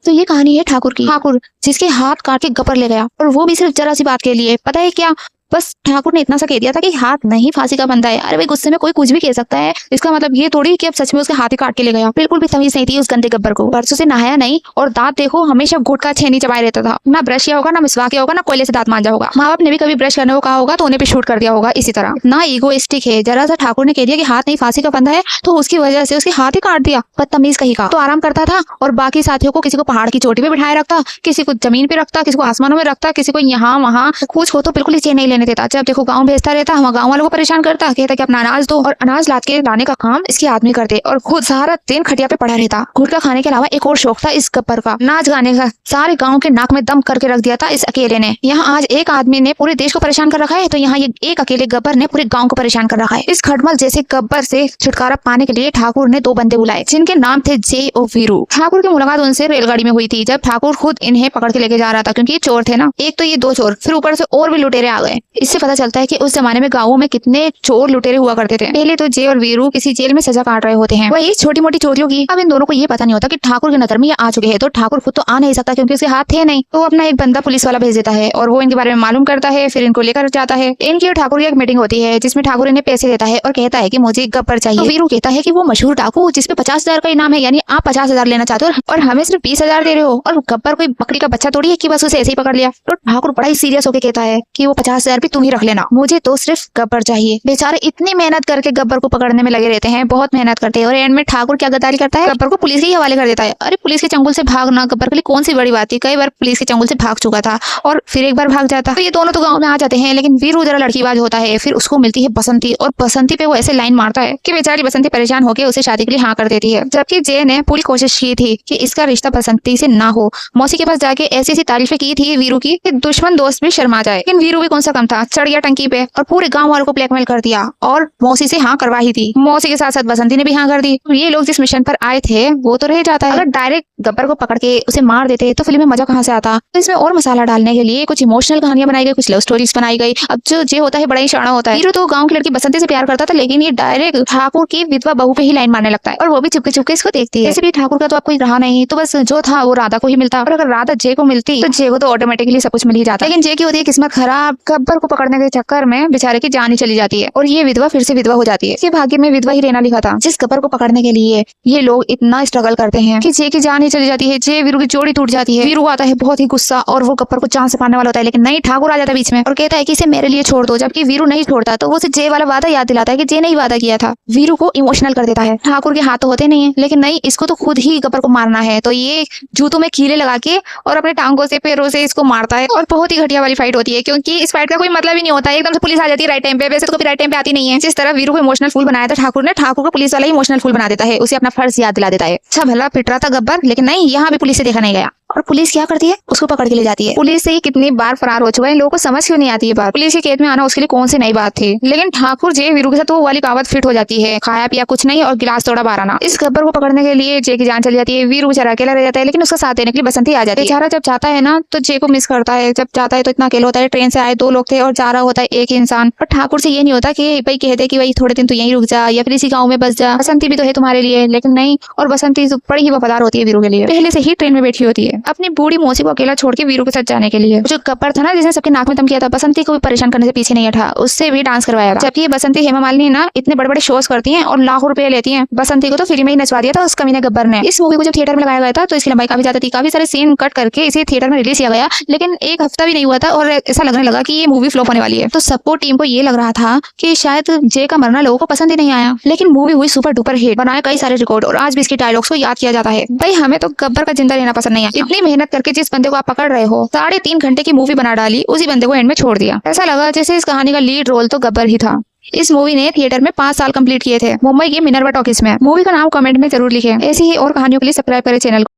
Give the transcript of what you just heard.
तो ये कहानी है ठाकुर की। ठाकुर जिसके हाथ काट के गब्बर ले गया, और वो भी सिर्फ जरा सी बात के लिए। पता है क्या, बस ठाकुर ने इतना सा कह दिया था कि हाथ नहीं फांसी का बनता है। अरे भाई, गुस्से में कोई कुछ भी कह सकता है, इसका मतलब ये थोड़ी कि अब सच में उसके हाथ ही काट के ले गया। बिल्कुल भी तमीज नहीं थी उस गंदे गब्बर को। बरसों से नहाया नहीं, और दांत देखो हमेशा गुटखा छेनी चबाए रहता था। ना ब्रश किया होगा, ना मिसवाक किया होगा, ना कोयले से दांत मांजा होगा। माँ बाप ने भी कभी ब्रश करने को कहा होगा तो उन्हें भी शूट कर दिया होगा इसी तरह। ना ईगोइस्टिक है जरा सा। ठाकुर ने कह दिया कि हाथ नहीं फांसी का बंधा है, तो उसकी वजह से उसके हाथ ही काट दिया। बदतमीज कहीं का। तो आराम करता था और बाकी साथियों को किसी को पहाड़ की चोटी पे बिठाए रखता, किसी को जमीन पे रखता, किसी को आसमानों में रखता, किसी को यहाँ वहाँ। कुछ को तो बिल्कुल ही चैन नहीं लेने देता। जब देखो गाँव भेजता रहता, हम गाँव वालों को परेशान करता, कहता कि अपना अनाज दो, और अनाज लाद के लाने का काम इसके आदमी करते, और खुद सारा दिन खटिया पे पड़ा रहता। गुटखा खाने के अलावा एक और शौक था इस गब्बर का, नाच गाने का। सारे गाँव के नाक में दम करके रख दिया था इस अकेले ने। यहाँ आज एक आदमी ने पूरे देश को परेशान कर रखा है, तो यहाँ ये एक अकेले गब्बर ने पूरे गाँव को परेशान कर रखा है। इस खटमल जैसे गब्बर से छुटकारा पाने के लिए ठाकुर ने 2 बंदे बुलाए, जिनके नाम थे जय और वीरू। ठाकुर की मुलाकात उनसे रेलगाड़ी में हुई थी, जब ठाकुर खुद इन्हें पकड़ के लेके जा रहा था, क्योंकि ये चोर थे ना। एक तो ये 2 चोर, फिर ऊपर से और भी लुटेरे आ गए। इससे पता चलता है कि उस जमाने में गाँवों में कितने चोर लुटेरे हुआ करते थे। पहले तो जय और वीरू किसी जेल में सजा काट रहे होते हैं, वही छोटी मोटी चोरियों की। अब इन दोनों को ये पता नहीं होता कि ठाकुर की नजर में ये आ चुके हैं, तो ठाकुर खुद तो आ नहीं सकता क्योंकि उसके हाथ थे नहीं। तो अपना एक बंदा पुलिस वाला भेज देता है, और वो इनके बारे में मालूम करता है, फिर इनको लेकर जाता है। इनकी और ठाकुर की एक मीटिंग होती है, जिसमें ठाकुर इन्हें पैसे देता है और कहता है कि मुझे गब्बर चाहिए। तो वीरू कहता है कि वो मशहूर डाकू जिसपे 50,000 का इनाम है, यानी आप 50,000 लेना चाहते हो और हमें सिर्फ 20,000 दे रहे हो। और गब्बर कोई बकरी का बच्चा थोड़ी है कि बस उसे ऐसे ही पकड़ लिया। तो ठाकुर बड़ा ही सीरियस होकर कहता है कि वो 50,000 भी तुम ही रख लेना, मुझे तो सिर्फ गब्बर चाहिए। बेचारे इतनी मेहनत करके गब्बर को पकड़ने में लगे रहते हैं, बहुत मेहनत करते हैं, और एंड में ठाकुर क्या गद्दारी करता है, गब्बर को पुलिस के हवाले कर देता है। अरे पुलिस के चंगुल से भागना गब्बर के लिए कौन सी बड़ी बात थी, कई बार पुलिस के चंगुल से भाग चुका था और फिर एक बार भाग जाता। तो ये दोनों तो गाँव में आ जाते हैं, लेकिन वीरू जरा लड़कीबाज होता है। फिर उसको मिलती है बसंती, और बसंती पे वो ऐसे लाइन मारता है कि बेचारी बसंती परेशान होकर उसे शादी के लिए हाँ कर देती है। जबकि जय ने पूरी कोशिश की थी कि इसका रिश्ता बसंती से ना हो। मौसी के पास जाके ऐसी ऐसी तारीफें की थी वीरू की कि दुश्मन दोस्त भी शर्मा जाए। लेकिन वीरू भी कौन सा कम था, चढ़ गया टंकी पे और पूरे गाँव वालों को ब्लैकमेल कर दिया, और मौसी से हाँ करवा ही थी। मौसी के साथ साथ बसंती ने भी हाँ कर दी। ये लोग जिस मिशन पर आए थे वो तो रह जाता है। अगर डायरेक्ट गब्बर को पकड़ के उसे मार देते तो फिल्म में मजा कहाँ से आता। तो इसमें और मसाला डालने के लिए कुछ इमोशनल कहानियां बनाई गई, कुछ लव स्टोरीज बनाई गई। अब जो जे होता है बड़ा ही शाना होता है। वीरू तो गाँव की लड़की बसंती से प्यार करता था, लेकिन ये डायरेक्ट ठाकुर की विधवा बहू पे ही लाइन मारने लगता है, और वो भी चुपके चुपके इसको देखती है। ऐसे भी ठाकुर का तो अब कोई रहा नहीं, तो बस जो था वो राधा को ही मिलता, और अगर राधा जे को मिलती तो जे को तो ऑटोमेटिकली सब कुछ मिल ही जाता। लेकिन जे की होती है किस्मत खराब, गब्बर को पकड़ने के चक्कर में बेचारे की जान ही चली जाती है, और ये विधवा फिर से विधवा हो जाती है। इसके भाग्य में विधवा ही रहना लिखा था। जिस गब्बर को पकड़ने के लिए ये लोग इतना स्ट्रगल करते हैं कि जे की जान ही चली जाती है, जे वीरू की जोड़ी टूट जाती है। वीरू आता है बहुत ही गुस्सा, और वो गब्बर को जान से मारने वाला होता है, लेकिन नहीं, ठाकुर आ जाता है बीच में और कहता है कि इसे मेरे लिए छोड़ दो। जबकि वीरू नहीं छोड़ता, तो वो उसे जे वाला वादा याद दिलाता है कि जे ने ही वादा किया था। वीरू को इमोशनल कर देता है। ठाकुर के हाथ तो होते नहीं है, लेकिन नहीं, इसको तो खुद ही गब्बर को मारना है। तो ये जूतों में कीले लगा के और अपने टांगों से पैरों से इसको मारता है, और बहुत ही घटिया वाली फाइट होती है, क्योंकि इस फाइट का कोई मतलब ही नहीं होता है। एकदम से पुलिस आ जाती है राइट टाइम पे। वैसे तो कभी राइट टाइम पे आती नहीं है। जिस तरह वीरू को इमोशनल फूल बनाया था ठाकुर ने, ठाकुर को पुलिस वाला ही इमोशनल फूल बना देता है, उसे अपना फर्ज याद दिला देता है। अच्छा भला पिट रहा था गब्बर, लेकिन नहीं, यहाँ भी पुलिस से देखा नहीं गया। और पुलिस क्या करती है, उसको पकड़ के ले जाती है। पुलिस से ही कितनी बार फरार हो चुका है, इन लोगों को समझ क्यों नहीं आती है बात। पुलिस के कैद में आना उसके लिए कौन सी नई बात थी। लेकिन ठाकुर जे वीरू के साथ वो वाली कहावत फिट हो जाती है, खाया पिया कुछ नहीं और गिलास तोड़ा 12 आना। इस गब्बर को पकड़ने के लिए जे की जान चली जाती है। वीरू बेचारा अकेला रह जाता है, लेकिन उसका साथ देने के लिए बसंती आ जाती है। बेचारा जब जाता है ना तो जे को मिस करता है। जब जाता है तो इतना अकेला होता है। ट्रेन से आए 2 लोग थे और जा रहा होता है एक इंसान। और ठाकुर से ये नहीं होता कि भाई कहते कि भाई थोड़े दिन तो यहीं रुक जा या फिर इसी गाँव में बस जा, बसंती भी तो है तुम्हारे लिए। लेकिन नहीं, और बसंती बड़ी ही वफादार होती है वीरू के लिए, पहले से ही ट्रेन में बैठी होती है अपनी बूढ़ी मौसी को अकेला छोड़ के वीरू के साथ जाने के लिए। जो गब्बर था ना जिसने सबके नाक में दम किया था, बसंती को भी परेशान करने से पीछे नहीं हटा, उससे भी डांस करवाया था। जबकि ये बसंती हेमा मालिनी ना इतने बड़े बड़े शोज करती हैं और लाखों रुपए लेती हैं। बसंती को तो फ्री में ही नचवा दिया था उस कमीने गब्बर ने। इस मूवी को जब थिएटर में लगाया गया था तो इसकी लंबाई काफी ज्यादा थी, काफी सारे सीन कट करके इसे थिएटर में रिलीज किया गया, लेकिन 1 हफ्ता भी नहीं हुआ था और ऐसा लगने लगा कि ये मूवी फ्लॉप होने वाली है। तो सबको टीम को ये लग रहा था कि शायद जे का मरना लोगों को पसंद ही नहीं आया, लेकिन मूवी हुई सुपर डुपर हिट, बनाया कई सारे रिकॉर्ड, और आज भी इसके डायलॉग्स को याद किया जाता है। भाई हमें तो गब्बर का जिंदा रहना पसंद नहीं है। इतनी मेहनत करके जिस बंदे को आप पकड़ रहे हो, 3.5 घंटे की मूवी बना डाली, उसी बंदे को एंड में छोड़ दिया। ऐसा लगा जैसे इस कहानी का लीड रोल तो गब्बर ही था। इस मूवी ने थिएटर में 5 साल कंप्लीट किए थे, मुंबई के मिनर्वा टॉकीज में। मूवी का नाम कमेंट में जरूर लिखें। ऐसी ही और कहानियों के लिए सब्सक्राइब करें चैनल को।